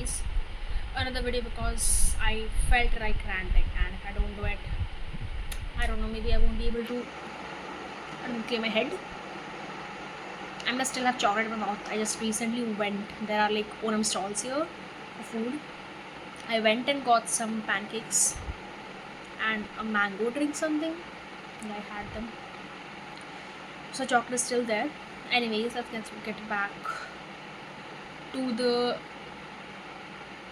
guys, another video because I felt like ranting, and if I don't do it, I don't know, maybe I won't be able to clear my head. I'm gonna still have chocolate in my mouth. I just recently went, there are like Onam stalls here for food. I went and got some pancakes and a mango drink something, and I had them. So chocolate is still there. Anyways, let's get back to the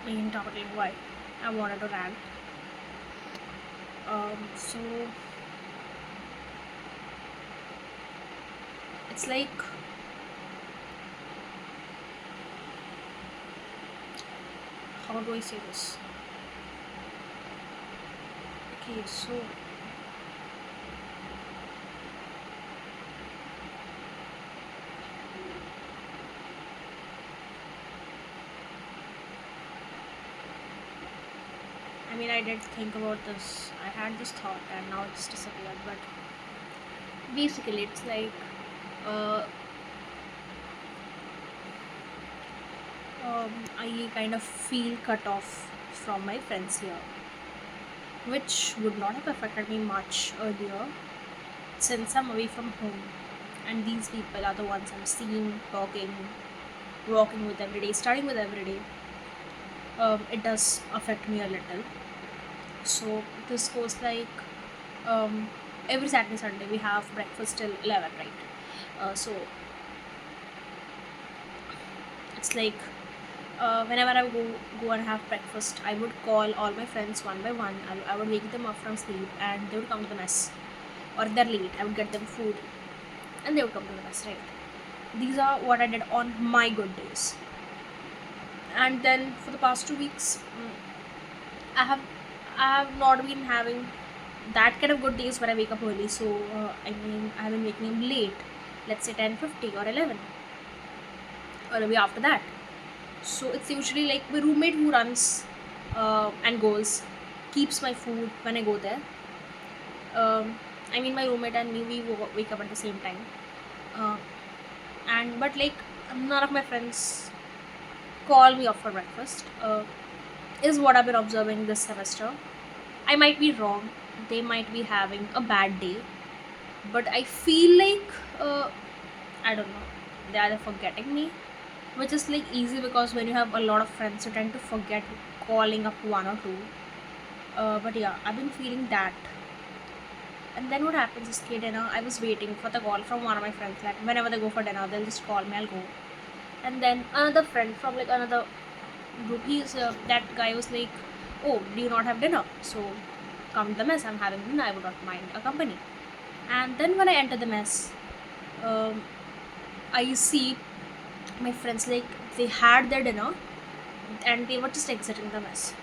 main topic, why I wanted to rant. So it's like how do I say this? Okay, so I mean, I did think about this. I had this thought, and now it's disappeared. But basically, it's like uh, I kind of feel cut off from my friends here, which would not have affected me much earlier since I'm away from home. And these people are the ones I'm seeing, talking, walking with every day, studying with every day. It does affect me a little. So this goes like every Saturday, Sunday we have breakfast till 11, right? So it's like whenever I go and have breakfast, I would call all my friends one by one. I would wake them up from sleep, and they would come to the mess. Or if they're late, I would get them food, and they would come to the mess, right? These are what I did on my good days. And then for the past 2 weeks, I have not been having that kind of good days where I wake up early. So I mean, I have been waking up late, let's say 10:50 or 11, or maybe after that. So it's usually like my roommate who runs and goes, keeps my food when I go there. I mean, my roommate and me, we wake up at the same time. And but like none of my friends call me up for breakfast. Is what I've been observing this semester. I might be wrong. They might be having a bad day, but I feel like I don't know. They are forgetting me, which is like easy because when you have a lot of friends, you tend to forget calling up one or two. But yeah, I've been feeling that. And then what happens is, dinner, I was waiting for the call from one of my friends. Like whenever they go for dinner, they'll just call me. I'll go. And then another friend from like another group, that guy was like, "Oh, do you not have dinner? So come to the mess. I'm having dinner. I would not mind a company." And then when I enter the mess, um, I see my friends like they had their dinner and they were just exiting the mess.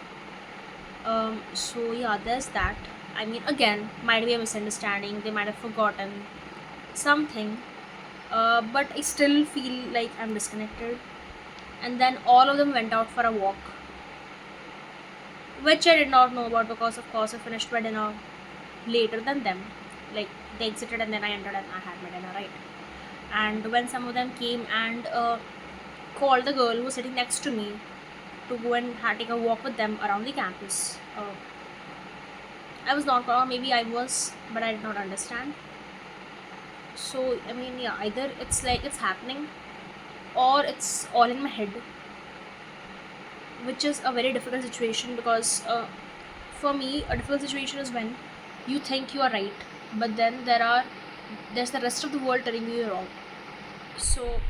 So yeah, there's that. I mean, again, might be a misunderstanding. They might have forgotten something, but I still feel like I'm disconnected. And then all of them went out for a walk, which I did not know about because, of course, I finished my dinner later than them. Like they exited and then I entered and I had my dinner, right? And when some of them came and called the girl who was sitting next to me to go and take a walk with them around the campus, I was not, or maybe I was, but I did not understand. So I mean, yeah, either it's like it's happening or it's all in my head, which is a very difficult situation because for me, a difficult situation is when you think you are right, but then there's the rest of the world telling you you're wrong. So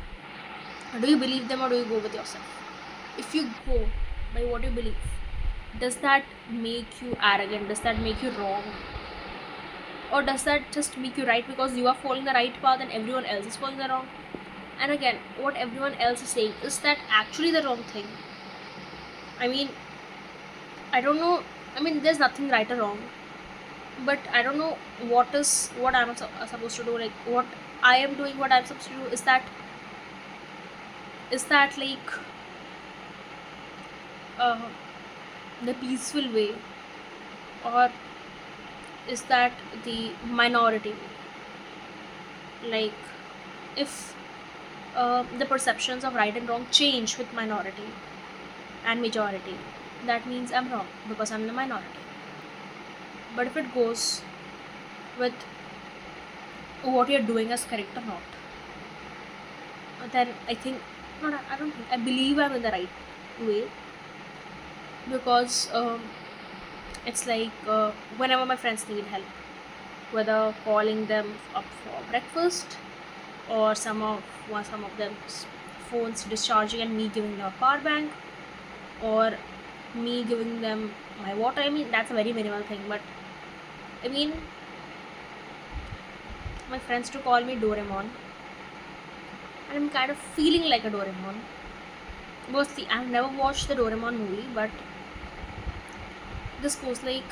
do you believe them or do you go with yourself? If you go by what you believe, does that make you arrogant? Does that make you wrong? Or does that just make you right because you are following the right path and everyone else is following the wrong? And again, what everyone else is saying, is that actually the wrong thing? I mean, I don't know. I mean, there's nothing right or wrong, but I don't know what I'm supposed to do. Like what I am doing, what I'm supposed to do, is that like uh, the peaceful way, or is that the minority way? Like if the perceptions of right and wrong change with minority, and majority, that means I'm wrong because I'm the minority. But if it goes with what you're doing as correct or not, then I think, not, I don't think, I believe I'm in the right way. Because it's like whenever my friends need help, whether calling them up for breakfast, or some of them's phones discharging and me giving them a power bank, or me giving them my water. I mean, that's a very minimal thing, but I mean, my friends to call me Doraemon, and I'm kind of feeling like a Doraemon. Because see, I've never watched the Doraemon movie, but this goes like,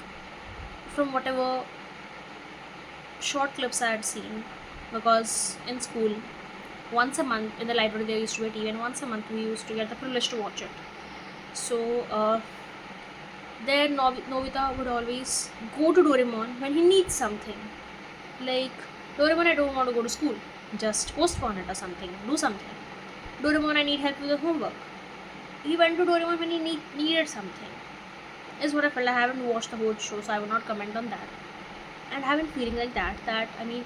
from whatever short clips I had seen, because in school, once a month in the library there used to be a TV, and once a month we used to get the privilege to watch it. So there Nobita would always go to Doraemon when he needs something. Like, Doraemon, I don't want to go to school. Just postpone it or something. Do something. Doraemon, I need help with the homework. He went to Doraemon when he needed something. Is what I felt. I haven't watched the whole show, so I will not comment on that. And I have been feeling like that I mean,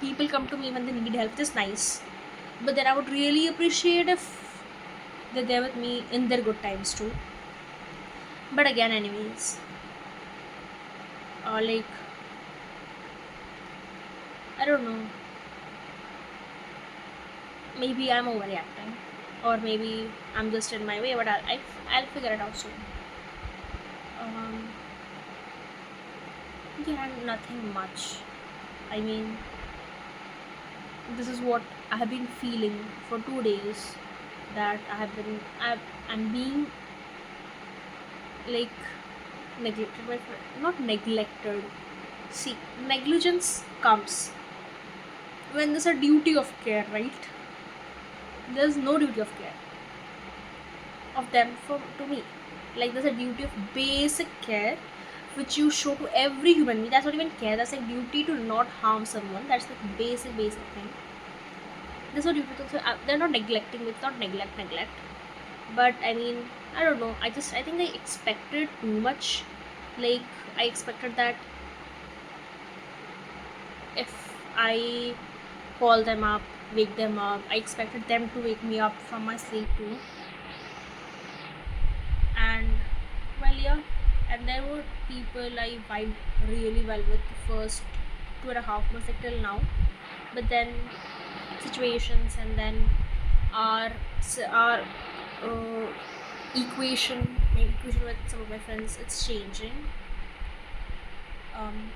people come to me when they need help, which is nice. But then I would really appreciate if they're there with me in their good times too. But again, anyways, like, I don't know. Maybe I'm overreacting, or maybe I'm just in my way. But I'll figure it out soon. Um, yeah, nothing much. I mean, this is what I have been feeling for 2 days. That I'm being like neglected by not neglected. See, negligence comes when there's a duty of care, right? There's no duty of care of them to me. Like, there's a duty of basic care which you show to every human being. That's not even care. That's like duty to not harm someone. That's the basic thing. There's no duty to. So, they're not neglecting. It's not neglect. But I mean, I don't know. I think I expected too much. Like, I expected that if I call them up, wake them up, I expected them to wake me up from my sleep too. And well, yeah, and there were people I vibed really well with the first 2.5 months, like till now. But then situations, and then our my equation with some of my friends, it's changing. Um,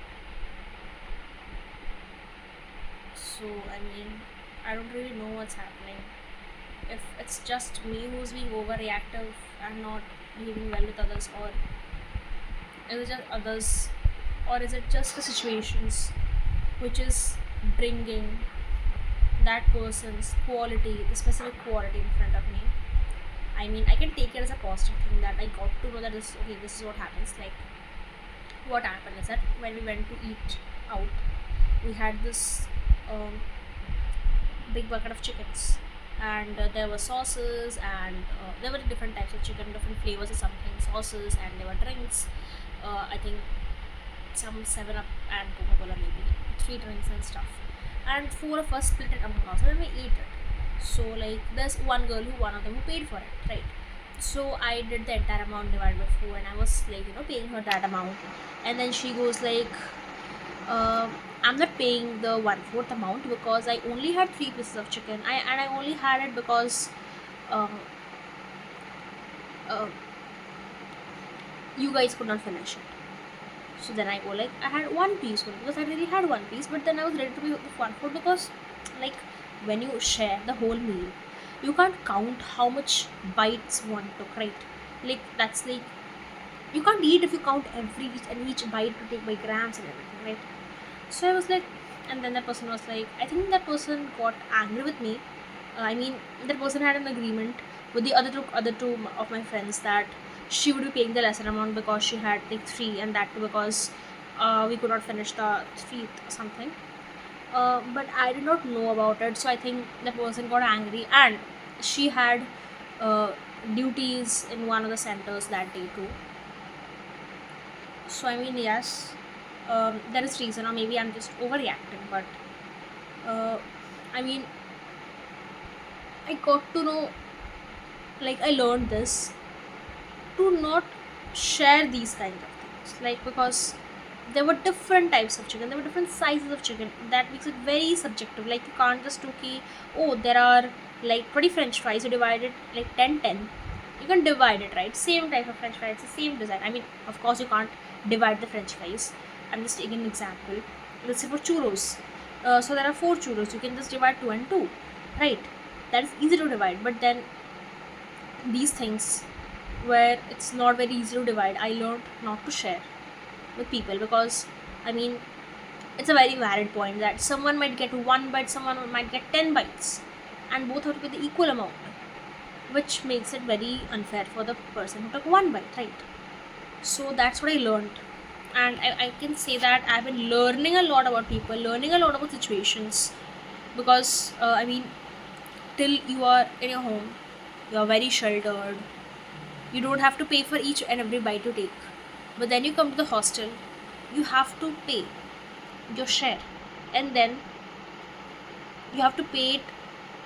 so I mean, I don't really know what's happening. If it's just me who's being overreactive and not behaving well with others, or is it just others, or is it just the situations which is bringing that person's quality, the specific quality in front of me. I mean, I can take it as a positive thing that I got to know that this is what happens. Like, what happened is that when we went to eat out, we had this um, big bucket of chickens, and there were sauces, and there were different types of chicken, different flavors or something, sauces, and there were drinks. I think some 7 Up and Coca-Cola, maybe 3 drinks and stuff. And 4 of us split it among us and we ate it. So like, there's one girl one of them who paid for it, right? So I did the entire amount divided by 4, and I was like, paying her that amount. And then she goes like, I'm not paying the 1/4 amount because I only had 3 pieces of chicken. I only had it because uh, uh, you guys could not finish it. So then I go like, I had one piece only because I really had one piece, but then I was ready to be the 1/4 because, like, when you share the whole meal, you can't count how much bites one took, right? Like, that's like, you can't eat if you count each bite to take by grams and everything, right? So I was like, and then that person was like, I think that person got angry with me. I mean, that person had an agreement with the other two of my friends that she would be paying the lesser amount because she had like 3, and that too because we could not finish the 3th or something. But I did not know about it, so I think that person got angry, and she had duties in one of the centers that day too. So I mean, yes, there is reason, or maybe I'm just overreacting, but uh, I mean, I got to know, like, I learned this to not share these kind of things, like, because there were different types of chicken, there were different sizes of chicken. That makes it very subjective. Like, you can't just do ki, oh, there are like 20 french fries, you divide it like 10, 10. You can divide it, right? Same type of french fries, the same design. I mean, of course you can't divide the french fries. I'm just taking an example. Let's say for churros, so there are 4 churros, you can just divide 2 and 2, right? That is easy to divide. But then these things where it's not very easy to divide, I learned not to share with people, because I mean, it's a very valid point that someone might get 1 bite, someone might get 10 bites, and both have to be the equal amount, which makes it very unfair for the person who took 1 bite, right? So that's what I learned. And I can say that I've been learning a lot about people, learning a lot about situations, because I mean, till you are in your home, you are very sheltered, you don't have to pay for each and every bite you take. But then you come to the hostel, you have to pay your share, and then you have to pay it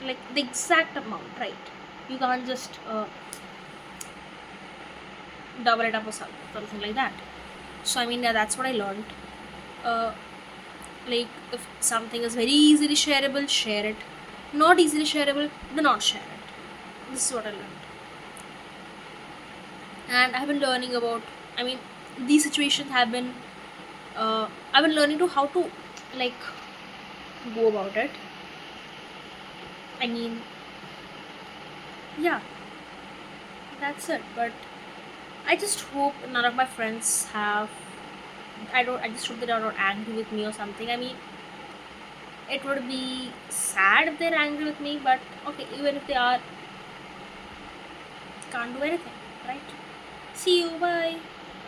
like the exact amount, right? You can't just double it up or something like that. So I mean, yeah, that's what I learned. uh, like, if something is very easily shareable, share it. Not easily shareable, do not share it. This is what I learned. And I've been learning about, I mean, these situations have been I've been learning to how to, like, go about it. I mean, yeah, that's it. But I just hope none of my friends have, I just hope they are not angry with me or something. I mean, it would be sad if they're angry with me, but okay, even if they are, can't do anything, right? See you, bye.